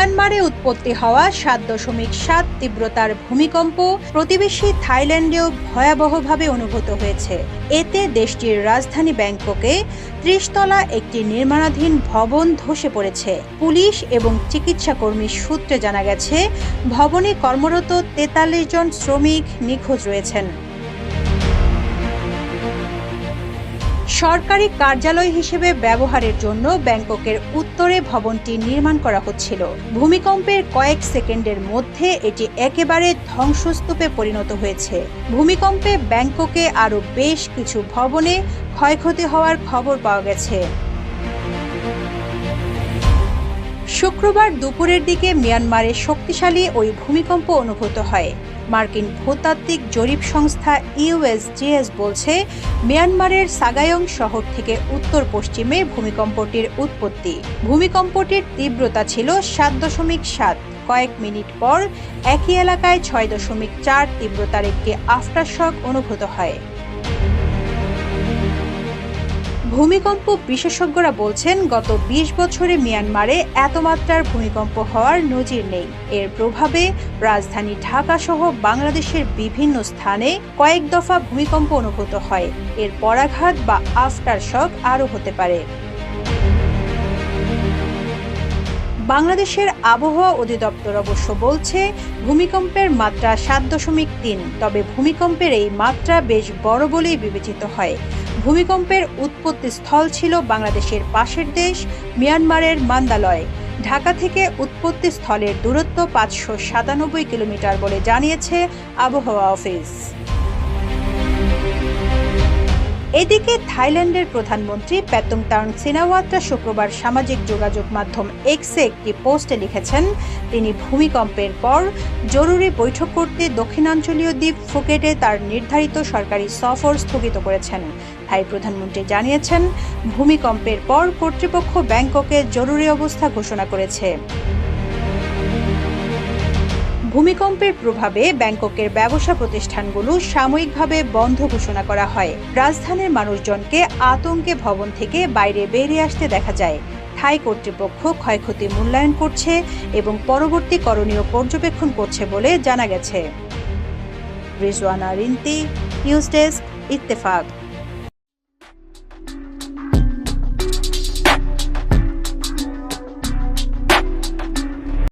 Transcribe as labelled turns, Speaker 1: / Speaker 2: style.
Speaker 1: মিয়ানমারে উৎপত্তি হওয়া ৭.৭ তীব্রতার ভূমিকম্প প্রতিবেশী থাইল্যান্ডেও ভয়াবহভাবে অনুভূত হয়েছে। এতে দেশটির রাজধানী ব্যাংককে ৩০ তলা একটি নির্মাণাধীন ভবন ধসে পড়েছে। পুলিশ এবং চিকিৎসা কর্মীর সূত্রে জানা গেছে, ভবনে কর্মরত ৪৩ জন শ্রমিক নিখোঁজ রয়েছেন। সরকারি কার্যালয় হিসেবে ব্যবহারের জন্য ব্যাংককের উত্তরে ভবনটি নির্মাণ করা হচ্ছিল। ভূমিকম্পের কয়েক সেকেন্ডের মধ্যে এটি একেবারে ধ্বংসস্তূপে পরিণত হয়েছে। ভূমিকম্পে ব্যাংককে আরও বেশ কিছু ভবনে ক্ষয়ক্ষতি হওয়ার খবর পাওয়া গেছে। শুক্রবার দুপুরের দিকে মিয়ানমারে শক্তিশালী ওই ভূমিকম্প অনুভূত হয়। মার্কিন ভূতাত্ত্বিক জরিপ সংস্থা ইউএসজিএস বলছে, মিয়ানমারের সাগায়ং শহর থেকে উত্তর পশ্চিমে ভূমিকম্পটির উৎপত্তি। ভূমিকম্পটির তীব্রতা ছিল ৭.৭। কয়েক মিনিট পর একই এলাকায় ৬.৪ তীব্রতার একটি আফটারশক অনুভূত হয়। ভূমিকম্প বিশেষজ্ঞরা বলছেন, গত ২০ বছরে মিয়ানমারে এত মাত্রার ভূমিকম্প হওয়ার নজির নেই। এর প্রভাবে রাজধানী ঢাকা সহ বাংলাদেশের বিভিন্ন স্থানে কয়েক দফা ভূমিকম্প অনুভূত হয়। এর পরাঘাত বা আফটারশক আরও হতে পারে। বাংলাদেশের আবহাওয়া অধিদপ্তর অবশ্য বলছে, ভূমিকম্পের মাত্রা ৭.৩। তবে ভূমিকম্পের এই মাত্রা বেশ বড় বলেই বিবেচিত হয়। ভূমিকম্পের উৎপত্তি স্থল ছিল বাংলাদেশের পাশের দেশ মিয়ানমারের মান্দালয়। ঢাকা থেকে উৎপত্তি স্থলের দূরত্ব ৫৯৭ কিলোমিটার বলে জানিয়েছে আবহাওয়া অফিস। এদিকে থাইল্যান্ডের প্রধানমন্ত্রী প্যাটুংটাং সিনাওয়াত্রা শুক্রবার সামাজিক যোগাযোগ মাধ্যম এক্সে একটি পোস্টে লিখেছেন, তিনি ভূমিকম্পের পর জরুরি বৈঠক করতে দক্ষিণাঞ্চলীয় দ্বীপ ফুকেটে তার নির্ধারিত সরকারি সফর স্থগিত করেছেন। থাই প্রধানমন্ত্রী জানিয়েছেন, ভূমিকম্পের পর কর্তৃপক্ষ ব্যাংককে জরুরি অবস্থা ঘোষণা করেছে। ভূমিকম্পের প্রভাবে ব্যাংককের ব্যবসা প্রতিষ্ঠানগুলো সাময়িকভাবে বন্ধ ঘোষণা করা হয়। রাজধানীর মানুষজনকে আতঙ্কে ভবন থেকে বাইরে বেরিয়ে আসতে দেখা যায়। থাই কর্তৃপক্ষ ক্ষয়ক্ষতি মূল্যায়ন করছে এবং পরবর্তী করণীয় পর্যবেক্ষণ করছে বলে জানা গেছে। Rizwana Rinti, news desk, Ittefaq.